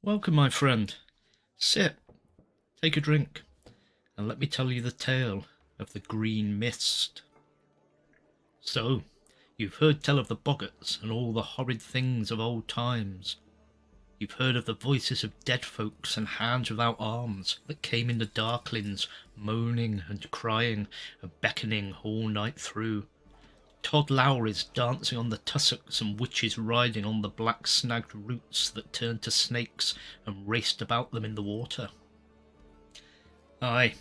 Welcome, my friend. Sit, take a drink, and let me tell you the tale of the Green Mist. So, you've heard tell of the boggarts and all the horrid things of old times. You've heard of the voices of dead folks and hands without arms that came in the darklings, moaning and crying and beckoning all night through. Todd Lowry's dancing on the tussocks and witches riding on the black snagged roots that turned to snakes and raced about them in the water. Aye,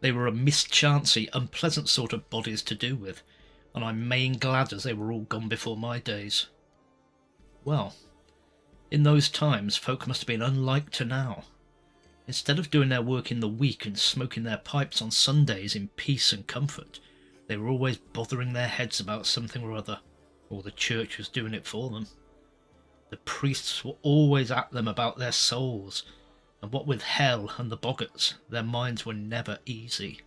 they were a mischancy, unpleasant sort of bodies to do with, and I'm main glad as they were all gone before my days. Well, in those times folk must have been unlike to now. Instead of doing their work in the week and smoking their pipes on Sundays in peace and comfort, they were always bothering their heads about something or other, or the church was doing it for them. The priests were always at them about their souls, and what with hell and the boggarts, their minds were never easy.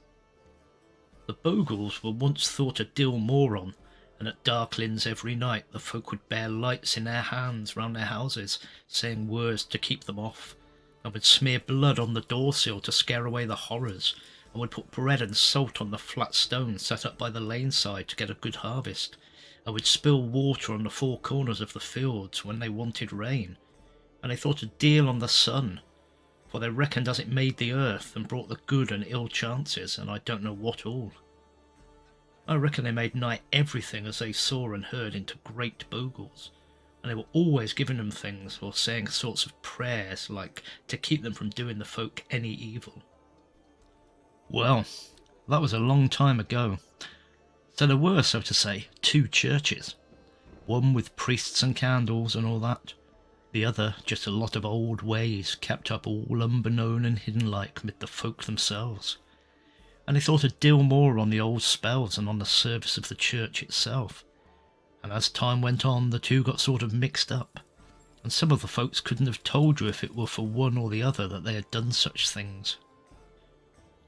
The Bogles were once thought a deal more on, and at Darklins every night the folk would bear lights in their hands round their houses, saying words to keep them off, and would smear blood on the door-sill to scare away the horrors, and would put bread and salt on the flat stones set up by the lane side to get a good harvest, and would spill water on the four corners of the fields when they wanted rain, and they thought a deal on the sun, for they reckoned as it made the earth and brought the good and ill chances, and I don't know what all. I reckon they made nigh everything as they saw and heard into great Bogles, and they were always giving them things or saying sorts of prayers like to keep them from doing the folk any evil. Well, that was a long time ago. So there were, so to say, two churches. One with priests and candles and all that. The other just a lot of old ways kept up all unbeknown and hidden like mid the folk themselves. And they thought a deal more on the old spells and on the service of the church itself. And as time went on, the two got sort of mixed up. And some of the folks couldn't have told you if it were for one or the other that they had done such things.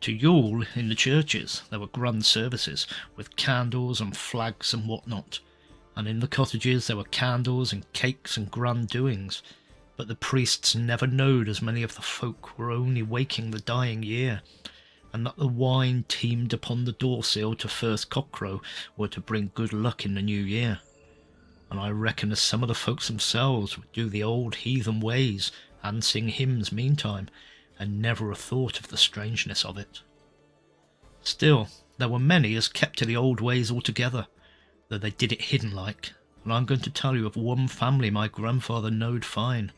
To Yule, in the churches, there were grand services, with candles and flags and whatnot, and in the cottages there were candles and cakes and grand doings, but the priests never knowed as many of the folk were only waking the dying year, and that the wine teemed upon the door-sill to first cockcrow were to bring good luck in the new year. And I reckon as some of the folks themselves would do the old heathen ways, and sing hymns meantime, and never a thought of the strangeness of it. Still, there were many as kept to the old ways altogether, though they did it hidden like, and I'm going to tell you of one family my grandfather knowed fine,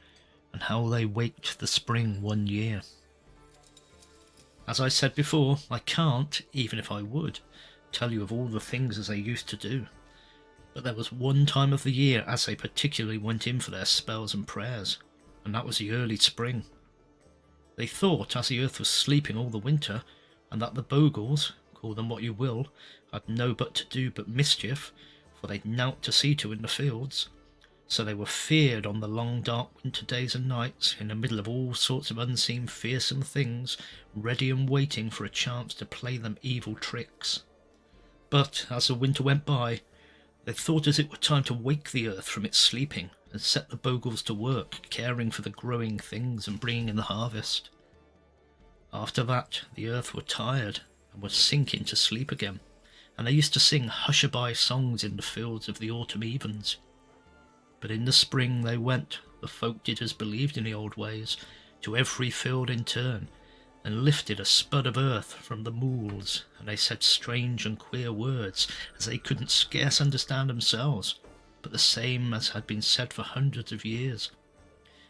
and how they waked the spring one year. As I said before, I can't, even if I would, tell you of all the things as they used to do, but there was one time of the year as they particularly went in for their spells and prayers, and that was the early spring. They thought, as the earth was sleeping all the winter, and that the Bogles, call them what you will, had no but to do but mischief, for they'd nowt to see to in the fields, so they were feared on the long dark winter days and nights, in the middle of all sorts of unseen fearsome things, ready and waiting for a chance to play them evil tricks. But, as the winter went by, they thought as it were time to wake the earth from its sleeping, and set the Bogles to work, caring for the growing things and bringing in the harvest. After that, the earth were tired, and were sinking to sleep again, and they used to sing hush-a-bye songs in the fields of the autumn evens. But in the spring they went, the folk did as believed in the old ways, to every field in turn, and lifted a spud of earth from the mools, and they said strange and queer words, as they couldn't scarce understand themselves, but the same as had been said for hundreds of years.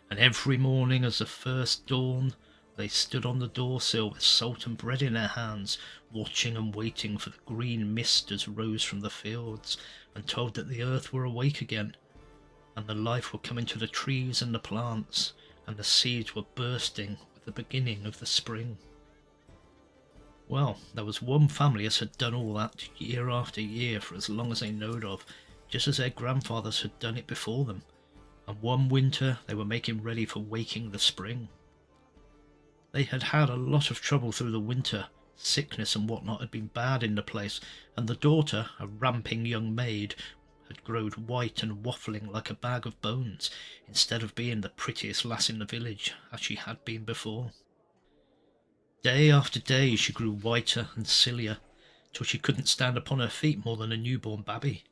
And every morning as the first dawn, they stood on the door-sill with salt and bread in their hands, watching and waiting for the green mist as rose from the fields, and told that the earth were awake again, and the life were coming to the trees and the plants, and the seeds were bursting with the beginning of the spring. Well, there was one family as had done all that year after year for as long as they knowed of, just as their grandfathers had done it before them, and one winter they were making ready for waking the spring. They had had a lot of trouble through the winter, sickness and whatnot had been bad in the place, and the daughter, a ramping young maid, had growed white and waffling like a bag of bones, instead of being the prettiest lass in the village as she had been before. Day after day she grew whiter and sillier, till she couldn't stand upon her feet more than a newborn babby,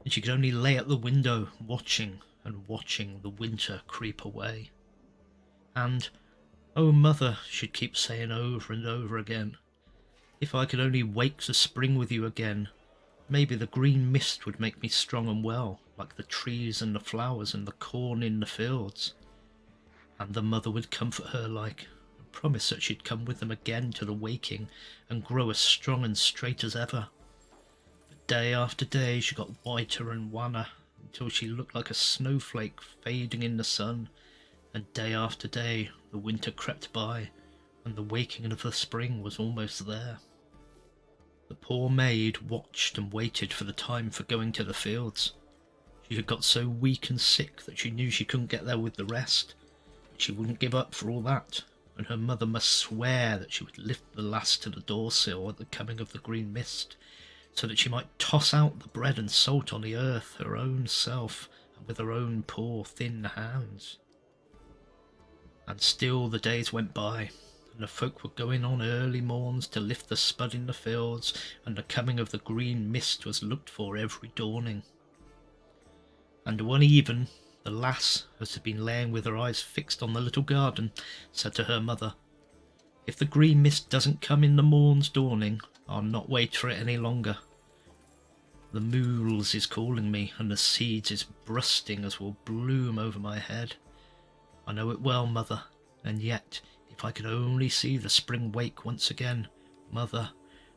and she could only lay at the window watching and watching the winter creep away. And, "Oh, mother," she'd keep saying over and over again, "if I could only wake the spring with you again, maybe the green mist would make me strong and well, like the trees and the flowers and the corn in the fields." And the mother would comfort her like, and promise that she'd come with them again to the waking and grow as strong and straight as ever. But day after day she got whiter and wanner, until she looked like a snowflake fading in the sun, and day after day the winter crept by, and the waking of the spring was almost there. The poor maid watched and waited for the time for going to the fields. She had got so weak and sick that she knew she couldn't get there with the rest, but she wouldn't give up for all that, and her mother must swear that she would lift the lass to the door-sill at the coming of the green mist, so that she might toss out the bread and salt on the earth her own self, and with her own poor thin hands. And still the days went by, and the folk were going on early morns to lift the spud in the fields, and the coming of the green mist was looked for every dawning. And one even, the lass, as had been laying with her eyes fixed on the little garden, said to her mother, "If the green mist doesn't come in the morn's dawning, I'll not wait for it any longer. The mules is calling me, and the seeds is brusting as will bloom over my head. I know it well, mother, and yet, if I could only see the spring wake once again, mother,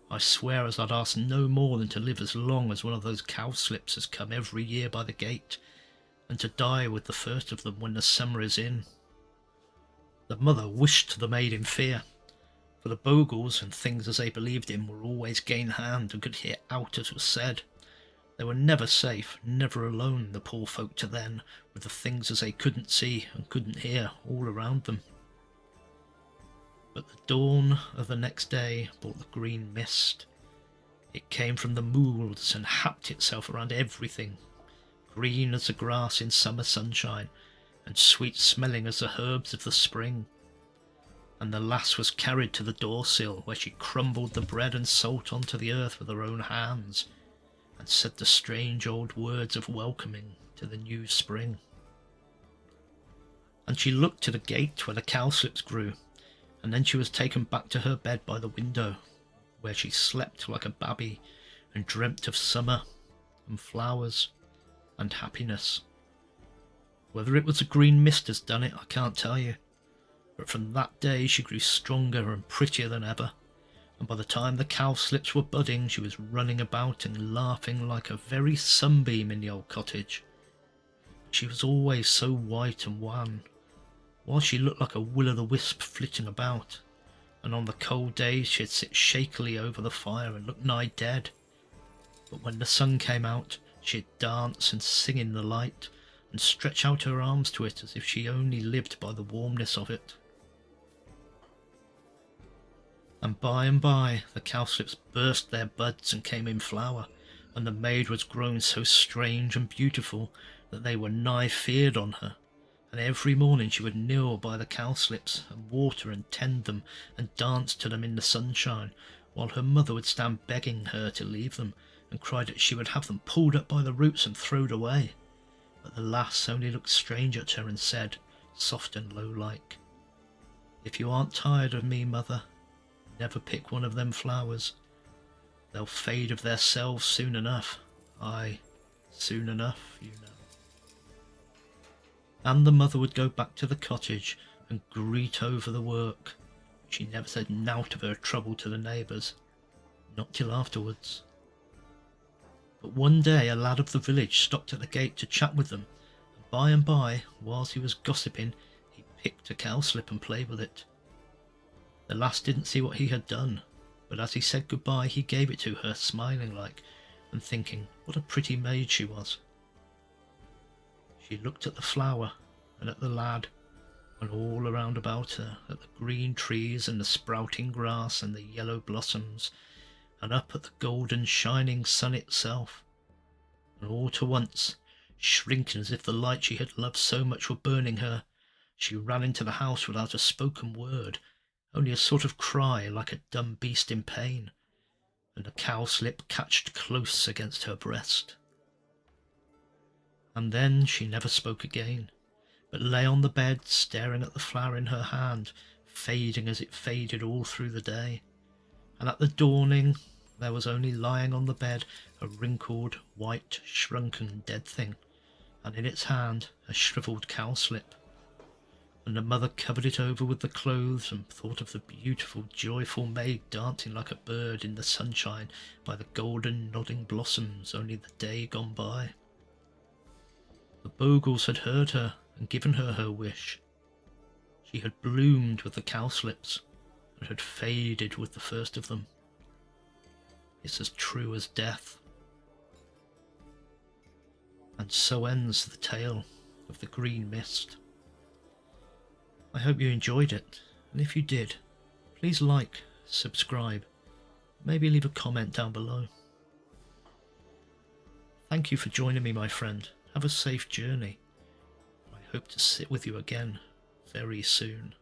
I swear as I'd ask no more than to live as long as one of those cowslips as come every year by the gate, and to die with the first of them when the summer is in." The mother wished the maid in fear, for the bogles and things as they believed in were always gain hand and could hear out as was said. They were never safe, never alone, the poor folk to then, with the things as they couldn't see and couldn't hear all around them. But the dawn of the next day brought the green mist. It came from the moors and happed itself around everything, green as the grass in summer sunshine, and sweet-smelling as the herbs of the spring. And the lass was carried to the door-sill, where she crumbled the bread and salt onto the earth with her own hands, and said the strange old words of welcoming to the new spring. And she looked to the gate where the cowslips grew, and then she was taken back to her bed by the window, where she slept like a babby and dreamt of summer and flowers and happiness. Whether it was the green mist has done it, I can't tell you, but from that day she grew stronger and prettier than ever, and by the time the cowslips were budding she was running about and laughing like a very sunbeam in the old cottage. She was always so white and wan, while she looked like a will-o'-the-wisp flitting about, and on the cold days she'd sit shakily over the fire and look nigh dead. But when the sun came out, she'd dance and sing in the light, and stretch out her arms to it as if she only lived by the warmness of it. And by the cowslips burst their buds and came in flower, and the maid was grown so strange and beautiful that they were nigh feared on her, and every morning she would kneel by the cowslips and water and tend them and dance to them in the sunshine, while her mother would stand begging her to leave them, and cried that she would have them pulled up by the roots and throwed away. But the lass only looked strange at her and said, soft and low-like, "If you aren't tired of me, mother, never pick one of them flowers. They'll fade of theirselves soon enough. Aye, soon enough, you know." And the mother would go back to the cottage and greet over the work. She never said nought of her trouble to the neighbours, not till afterwards. But one day a lad of the village stopped at the gate to chat with them, and by, whilst he was gossiping, he picked a cowslip and played with it. The lass didn't see what he had done, but as he said goodbye he gave it to her, smiling like, and thinking what a pretty maid she was. She looked at the flower, and at the lad, and all around about her, at the green trees and the sprouting grass and the yellow blossoms, and up at the golden shining sun itself. and all to once, shrinking as if the light she had loved so much were burning her, she ran into the house without a spoken word, only a sort of cry like a dumb beast in pain, and the cowslip catched close against her breast. And then she never spoke again, but lay on the bed staring at the flower in her hand, fading as it faded all through the day. And at the dawning there was only lying on the bed a wrinkled, white, shrunken, dead thing, and in its hand a shrivelled cowslip. And the mother covered it over with the clothes and thought of the beautiful, joyful maid dancing like a bird in the sunshine by the golden, nodding blossoms only the day gone by. The Bogles had heard her and given her her wish. She had bloomed with the cowslips and had faded with the first of them. It's as true as death. And so ends the tale of the green mist. I hope you enjoyed it, and if you did, please like, subscribe, maybe leave a comment down below. Thank you for joining me, my friend. Have a safe journey. I hope to sit with you again very soon.